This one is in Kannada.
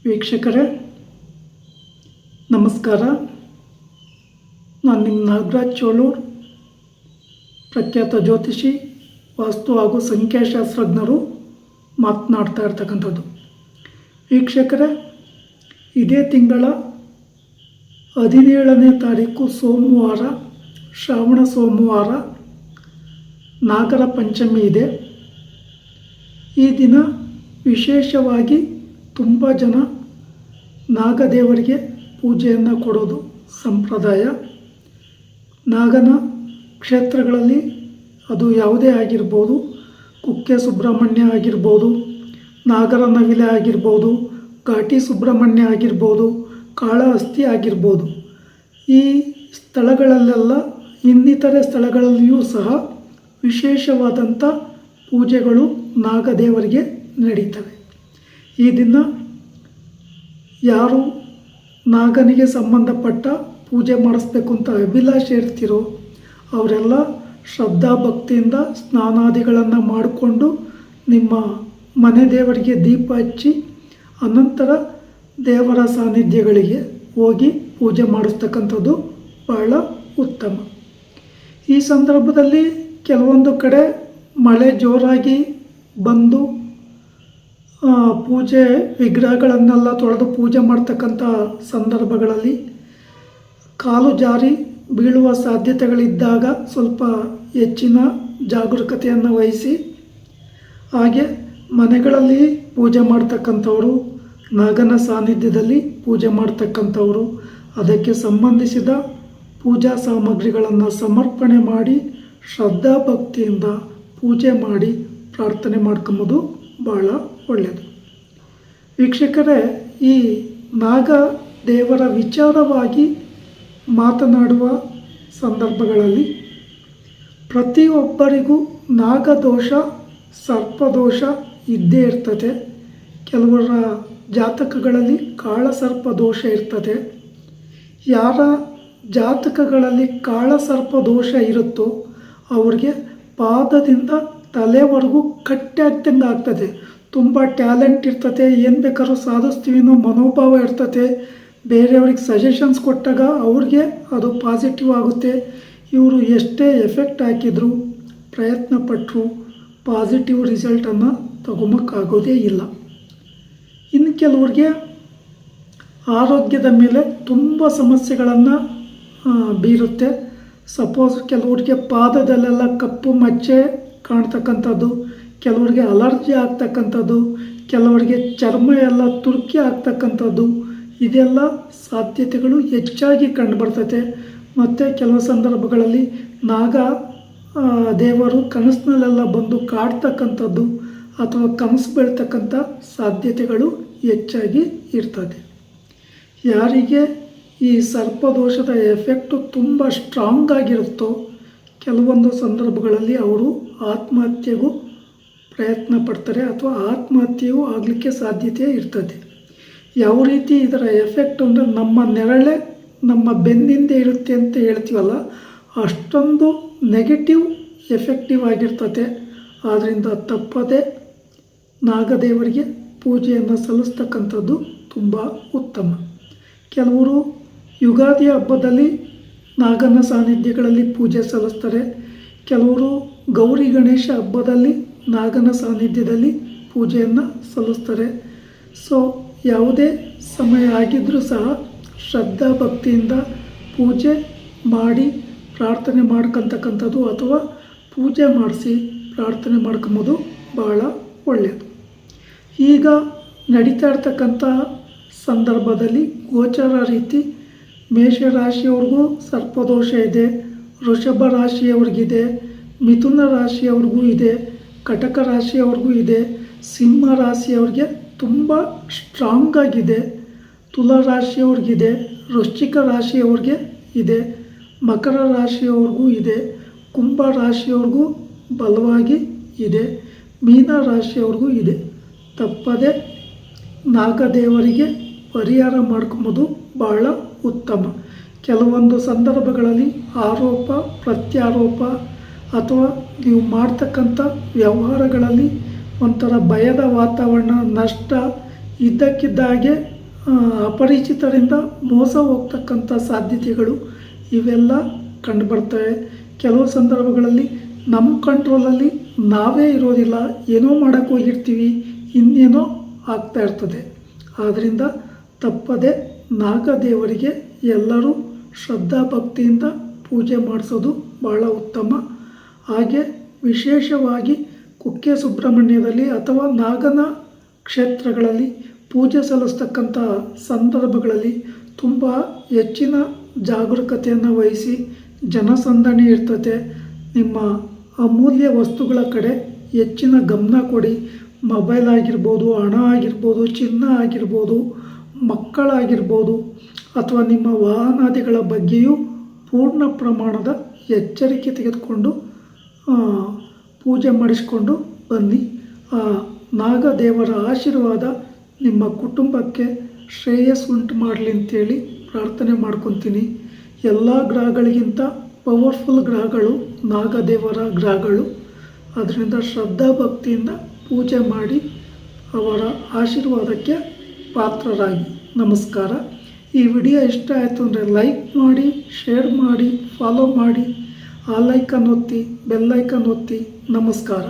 ವೀಕ್ಷಕರೇ ನಮಸ್ಕಾರ. ನಾನು ನಿಮ್ಮ ನಾಗರಾಜ್ ಚೋಳೂರ್, ಪ್ರಖ್ಯಾತ ಜ್ಯೋತಿಷಿ, ವಾಸ್ತು ಹಾಗೂ ಸಂಖ್ಯಾಶಾಸ್ತ್ರಜ್ಞರು ಮಾತನಾಡ್ತಾ ಇರ್ತಕ್ಕಂಥದ್ದು. ವೀಕ್ಷಕರೇ, ಇದೇ ತಿಂಗಳ 17ನೇ ತಾರೀಕು ಸೋಮವಾರ, ಶ್ರಾವಣ ಸೋಮವಾರ, ನಾಗರ ಪಂಚಮಿ ಇದೆ. ಈ ದಿನ ವಿಶೇಷವಾಗಿ ತುಂಬ ಜನ ನಾಗದೇವರಿಗೆ ಪೂಜೆಯನ್ನು ಕೊಡೋದು ಸಂಪ್ರದಾಯ. ನಾಗನ ಕ್ಷೇತ್ರಗಳಲ್ಲಿ ಅದು ಯಾವುದೇ ಆಗಿರ್ಬೋದು, ಕುಕ್ಕೆ ಸುಬ್ರಹ್ಮಣ್ಯ ಆಗಿರ್ಬೋದು, ನಾಗರ ನವಿಲೆ ಆಗಿರ್ಬೋದು, ಘಾಟಿ ಸುಬ್ರಹ್ಮಣ್ಯ ಆಗಿರ್ಬೋದು, ಕಾಳಹಸ್ತಿ ಆಗಿರ್ಬೋದು, ಈ ಸ್ಥಳಗಳಲ್ಲೆಲ್ಲ ಇನ್ನಿತರೆ ಸ್ಥಳಗಳಲ್ಲಿಯೂ ಸಹ ವಿಶೇಷವಾದಂಥ ಪೂಜೆಗಳು ನಾಗದೇವರಿಗೆ ನಡೀತವೆ. ಈ ದಿನ ಯಾರು ನಾಗನಿಗೆ ಸಂಬಂಧಪಟ್ಟ ಪೂಜೆ ಮಾಡಿಸ್ಬೇಕು ಅಂತ ಅಭಿಲಾಷೆ ಇರ್ತಿರೋ ಅವರೆಲ್ಲ ಶ್ರದ್ಧಾಭಕ್ತಿಯಿಂದ ಸ್ನಾನಾದಿಗಳನ್ನು ಮಾಡಿಕೊಂಡು ನಿಮ್ಮ ಮನೆ ದೇವರಿಗೆ ದೀಪ ಹಚ್ಚಿ ಅನಂತರ ದೇವರ ಸಾನ್ನಿಧ್ಯಗಳಿಗೆ ಹೋಗಿ ಪೂಜೆ ಮಾಡಿಸ್ತಕ್ಕಂಥದ್ದು ಬಹಳ ಉತ್ತಮ. ಈ ಸಂದರ್ಭದಲ್ಲಿ ಕೆಲವೊಂದು ಕಡೆ ಮಳೆ ಜೋರಾಗಿ ಬಂದು ಪೂಜೆ ವಿಗ್ರಹಗಳನ್ನೆಲ್ಲ ತೊಳೆದು ಪೂಜೆ ಮಾಡ್ತಕ್ಕಂಥ ಸಂದರ್ಭಗಳಲ್ಲಿ ಕಾಲು ಜಾರಿ ಬೀಳುವ ಸಾಧ್ಯತೆಗಳಿದ್ದಾಗ ಸ್ವಲ್ಪ ಹೆಚ್ಚಿನ ಜಾಗರೂಕತೆಯನ್ನು ವಹಿಸಿ, ಹಾಗೆ ಮನೆಗಳಲ್ಲಿ ಪೂಜೆ ಮಾಡ್ತಕ್ಕಂಥವರು, ನಾಗನ ಸಾನ್ನಿಧ್ಯದಲ್ಲಿ ಪೂಜೆ ಮಾಡ್ತಕ್ಕಂಥವರು ಅದಕ್ಕೆ ಸಂಬಂಧಿಸಿದ ಪೂಜಾ ಸಾಮಗ್ರಿಗಳನ್ನು ಸಮರ್ಪಣೆ ಮಾಡಿ ಶ್ರದ್ಧಾಭಕ್ತಿಯಿಂದ ಪೂಜೆ ಮಾಡಿ ಪ್ರಾರ್ಥನೆ ಮಾಡ್ಕೊಂಬೋದು ಭಾಳ ಒಳ್ಳೆಯದು. ವೀಕ್ಷಕರೇ, ಈ ನಾಗ ದೇವರ ವಿಚಾರವಾಗಿ ಮಾತನಾಡುವ ಸಂದರ್ಭಗಳಲ್ಲಿ ಪ್ರತಿಯೊಬ್ಬರಿಗೂ ನಾಗದೋಷ, ಸರ್ಪದೋಷ ಇದ್ದೇ ಇರ್ತದೆ. ಕೆಲವರ ಜಾತಕಗಳಲ್ಲಿ ಕಾಳಸರ್ಪ ದೋಷ ಇರ್ತದೆ. ಯಾರ ಜಾತಕಗಳಲ್ಲಿ ಕಾಳಸರ್ಪ ದೋಷ ಇರುತ್ತೋ ಅವ್ರಿಗೆ ಪಾದದಿಂದ ತಲೆವರೆಗೂ ಕಟ್ಟೆ ಹಾಕ್ದಂಗೆ ಆಗ್ತದೆ. ತುಂಬ ಟ್ಯಾಲೆಂಟ್ ಇರ್ತದೆ, ಏನು ಬೇಕಾದ್ರೂ ಸಾಧಿಸ್ತೀವಿ ಅನ್ನೋ ಮನೋಭಾವ ಇರ್ತದೆ. ಬೇರೆಯವ್ರಿಗೆ ಸಜೆಷನ್ಸ್ ಕೊಟ್ಟಾಗ ಅವ್ರಿಗೆ ಅದು ಪಾಸಿಟಿವ್ ಆಗುತ್ತೆ. ಇವರು ಎಷ್ಟೇ ಎಫೆಕ್ಟ್ ಹಾಕಿದ್ರು, ಪ್ರಯತ್ನ ಪಟ್ಟರು ಪಾಸಿಟಿವ್ ರಿಸಲ್ಟನ್ನು ತಗೊಂಬಕ್ಕಾಗೋದೇ ಇಲ್ಲ. ಇನ್ನು ಕೆಲವ್ರಿಗೆ ಆರೋಗ್ಯದ ಮೇಲೆ ತುಂಬ ಸಮಸ್ಯೆಗಳನ್ನು ಬೀರುತ್ತೆ. ಸಪೋಸ್ ಕೆಲವ್ರಿಗೆ ಪಾದದಲ್ಲೆಲ್ಲ ಕಪ್ಪು ಮಚ್ಚೆ ಕಾಣ್ತಕ್ಕಂಥದ್ದು, ಕೆಲವರಿಗೆ ಅಲರ್ಜಿ ಆಗ್ತಕ್ಕಂಥದ್ದು, ಕೆಲವರಿಗೆ ಚರ್ಮ ಎಲ್ಲ ತುರ್ಕಿ ಆಗ್ತಕ್ಕಂಥದ್ದು, ಇದೆಲ್ಲ ಸಾಧ್ಯತೆಗಳು ಹೆಚ್ಚಾಗಿ ಕಂಡುಬರ್ತದೆ. ಮತ್ತು ಕೆಲವು ಸಂದರ್ಭಗಳಲ್ಲಿ ನಾಗ ದೇವರು ಕನಸಿನಲ್ಲೆಲ್ಲ ಬಂದು ಕಾಡ್ತಕ್ಕಂಥದ್ದು ಅಥವಾ ಕನಸು ಬೀಳ್ತಕ್ಕಂಥ ಸಾಧ್ಯತೆಗಳು ಹೆಚ್ಚಾಗಿ ಇರ್ತದೆ. ಯಾರಿಗೆ ಈ ಸರ್ಪದೋಷದ ಎಫೆಕ್ಟು ತುಂಬ ಸ್ಟ್ರಾಂಗ್ ಆಗಿರುತ್ತೋ ಕೆಲವೊಂದು ಸಂದರ್ಭಗಳಲ್ಲಿ ಅವರು ಆತ್ಮಹತ್ಯೆಗೂ ಪ್ರಯತ್ನ ಪಡ್ತಾರೆ ಅಥವಾ ಆತ್ಮಹತ್ಯೆಯೂ ಆಗಲಿಕ್ಕೆ ಸಾಧ್ಯತೆ ಇರ್ತದೆ. ಯಾವ ರೀತಿ ಇದರ ಎಫೆಕ್ಟ್ ಅಂದರೆ ನಮ್ಮ ನೆರಳೆ ನಮ್ಮ ಬೆನ್ನಿಂದೆ ಇರುತ್ತೆ ಅಂತ ಹೇಳ್ತೀವಲ್ಲ, ಅಷ್ಟೊಂದು ನೆಗೆಟಿವ್ ಎಫೆಕ್ಟಿವ್ ಆಗಿರ್ತದೆ. ಆದ್ದರಿಂದ ತಪ್ಪದೆ ನಾಗದೇವರಿಗೆ ಪೂಜೆಯನ್ನು ಸಲ್ಲಿಸ್ತಕ್ಕಂಥದ್ದು ತುಂಬ ಉತ್ತಮ. ಕೆಲವರು ಯುಗಾದಿ ಹಬ್ಬದಲ್ಲಿ ನಾಗನ ಸಾನ್ನಿಧ್ಯಗಳಲ್ಲಿ ಪೂಜೆ ಸಲ್ಲಿಸ್ತಾರೆ. ಕೆಲವರು ಗೌರಿ ಗಣೇಶ ಹಬ್ಬದಲ್ಲಿ ನಾಗನ ಸಾನ್ನಿಧ್ಯದಲ್ಲಿ ಪೂಜೆಯನ್ನು ಸಲ್ಲಿಸ್ತಾರೆ. ಸೊ ಯಾವುದೇ ಸಮಯ ಆಗಿದ್ದರೂ ಸಹ ಶ್ರದ್ಧಾಭಕ್ತಿಯಿಂದ ಪೂಜೆ ಮಾಡಿ ಪ್ರಾರ್ಥನೆ ಮಾಡ್ಕೊತಕ್ಕಂಥದ್ದು ಅಥವಾ ಪೂಜೆ ಮಾಡಿಸಿ ಪ್ರಾರ್ಥನೆ ಮಾಡ್ಕೊಂಬೋದು ಭಾಳ ಒಳ್ಳೆಯದು. ಈಗ ನಡೀತಾ ಇರ್ತಕ್ಕಂಥ ಸಂದರ್ಭದಲ್ಲಿ ಗೋಚರ ರೀತಿ ಮೇಷರಾಶಿಯವ್ರಿಗೂ ಸರ್ಪದೋಷ ಇದೆ, ವೃಷಭ ರಾಶಿಯವ್ರಿಗಿದೆ, ಮಿಥುನ ರಾಶಿಯವ್ರಿಗೂ ಇದೆ, ಕಟಕ ರಾಶಿಯವ್ರಿಗೂ ಇದೆ, ಸಿಂಹ ರಾಶಿಯವ್ರಿಗೆ ತುಂಬ ಸ್ಟ್ರಾಂಗ್ ಆಗಿದೆ, ತುಲಾ ರಾಶಿಯವ್ರಿಗಿದೆ, ವೃಶ್ಚಿಕ ರಾಶಿಯವ್ರಿಗೆ ಇದೆ, ಮಕರ ರಾಶಿಯವ್ರಿಗೂ ಇದೆ, ಕುಂಭ ರಾಶಿಯವ್ರಿಗೂ ಬಲವಾಗಿ ಇದೆ, ಮೀನ ರಾಶಿಯವ್ರಿಗೂ ಇದೆ. ತಪ್ಪದೆ ನಾಗದೇವರಿಗೆ ಪರಿಹಾರ ಮಾಡ್ಕೊಂಬೋದು ಭಾಳ ಉತ್ತಮ. ಕೆಲವೊಂದು ಸಂದರ್ಭಗಳಲ್ಲಿ ಆರೋಪ ಪ್ರತ್ಯಾರೋಪ ಅಥವಾ ನೀವು ಮಾಡ್ತಕ್ಕಂಥ ವ್ಯವಹಾರಗಳಲ್ಲಿ ಒಂಥರ ಭಯದ ವಾತಾವರಣ, ನಷ್ಟ ಇದ್ದಕ್ಕಿದ್ದಾಗೆ ಅಪರಿಚಿತರಿಂದ ಮೋಸ ಹೋಗ್ತಕ್ಕಂಥ ಸಾಧ್ಯತೆಗಳು ಇವೆಲ್ಲ ಕಂಡುಬರ್ತವೆ. ಕೆಲವು ಸಂದರ್ಭಗಳಲ್ಲಿ ನಮ್ಮ ಕಂಟ್ರೋಲಲ್ಲಿ ನಾವೇ ಇರೋದಿಲ್ಲ, ಏನೋ ಮಾಡೋಕ್ಕೆ ಹೋಗಿರ್ತೀವಿ, ಇನ್ನೇನೋ ಆಗ್ತಾ ಇರ್ತದೆ. ಆದ್ದರಿಂದ ತಪ್ಪದೆ ನಾಗದೇವರಿಗೆ ಎಲ್ಲರೂ ಶ್ರದ್ಧಾ ಭಕ್ತಿಯಿಂದ ಪೂಜೆ ಮಾಡಿಸೋದು ಭಾಳ ಉತ್ತಮ. ಹಾಗೆ ವಿಶೇಷವಾಗಿ ಕುಕ್ಕೆ ಸುಬ್ರಹ್ಮಣ್ಯದಲ್ಲಿ ಅಥವಾ ನಾಗನ ಕ್ಷೇತ್ರಗಳಲ್ಲಿ ಪೂಜೆ ಸಲ್ಲಿಸ್ತಕ್ಕಂಥ ಸಂದರ್ಭಗಳಲ್ಲಿ ತುಂಬ ಹೆಚ್ಚಿನ ಜಾಗರೂಕತೆಯನ್ನು ವಹಿಸಿ, ಜನಸಂದಣಿ ಇರ್ತದೆ. ನಿಮ್ಮ ಅಮೂಲ್ಯ ವಸ್ತುಗಳ ಕಡೆ ಹೆಚ್ಚಿನ ಗಮನ ಕೊಡಿ. ಮೊಬೈಲ್ ಆಗಿರ್ಬೋದು, ಹಣ ಆಗಿರ್ಬೋದು, ಚಿನ್ನ ಆಗಿರ್ಬೋದು, ಮಕ್ಕಳಾಗಿರ್ಬೋದು, ಅಥವಾ ನಿಮ್ಮ ವಾಹನಾದಿಗಳ ಬಗ್ಗೆಯೂ ಪೂರ್ಣ ಪ್ರಮಾಣದ ಎಚ್ಚರಿಕೆ ತೆಗೆದುಕೊಂಡು ಪೂಜೆ ಮಾಡಿಸ್ಕೊಂಡು ಬನ್ನಿ. ನಾಗದೇವರ ಆಶೀರ್ವಾದ ನಿಮ್ಮ ಕುಟುಂಬಕ್ಕೆ ಶ್ರೇಯಸ್ ಉಂಟು ಮಾಡಲಿ ಅಂತೇಳಿ ಪ್ರಾರ್ಥನೆ ಮಾಡ್ಕೊತೀನಿ. ಎಲ್ಲ ಗ್ರಹಗಳಿಗಿಂತ ಪವರ್ಫುಲ್ ಗ್ರಹಗಳು ನಾಗದೇವರ ಗ್ರಹಗಳು. ಅದರಿಂದ ಶ್ರದ್ಧಾ ಭಕ್ತಿಯಿಂದ ಪೂಜೆ ಮಾಡಿ ಅವರ ಆಶೀರ್ವಾದಕ್ಕೆ ಪಾತ್ರರಾಗಿ. ನಮಸ್ಕಾರ. ಈ ವಿಡಿಯೋ ಇಷ್ಟ ಆಯಿತು ಅಂದರೆ ಲೈಕ್ ಮಾಡಿ, ಶೇರ್ ಮಾಡಿ, ಫಾಲೋ ಮಾಡಿ, ಆ ಲೈಕನ್ ಒತ್ತಿ, ಬೆಲ್ಲೈಕನ್ ಒತ್ತಿ. ನಮಸ್ಕಾರ.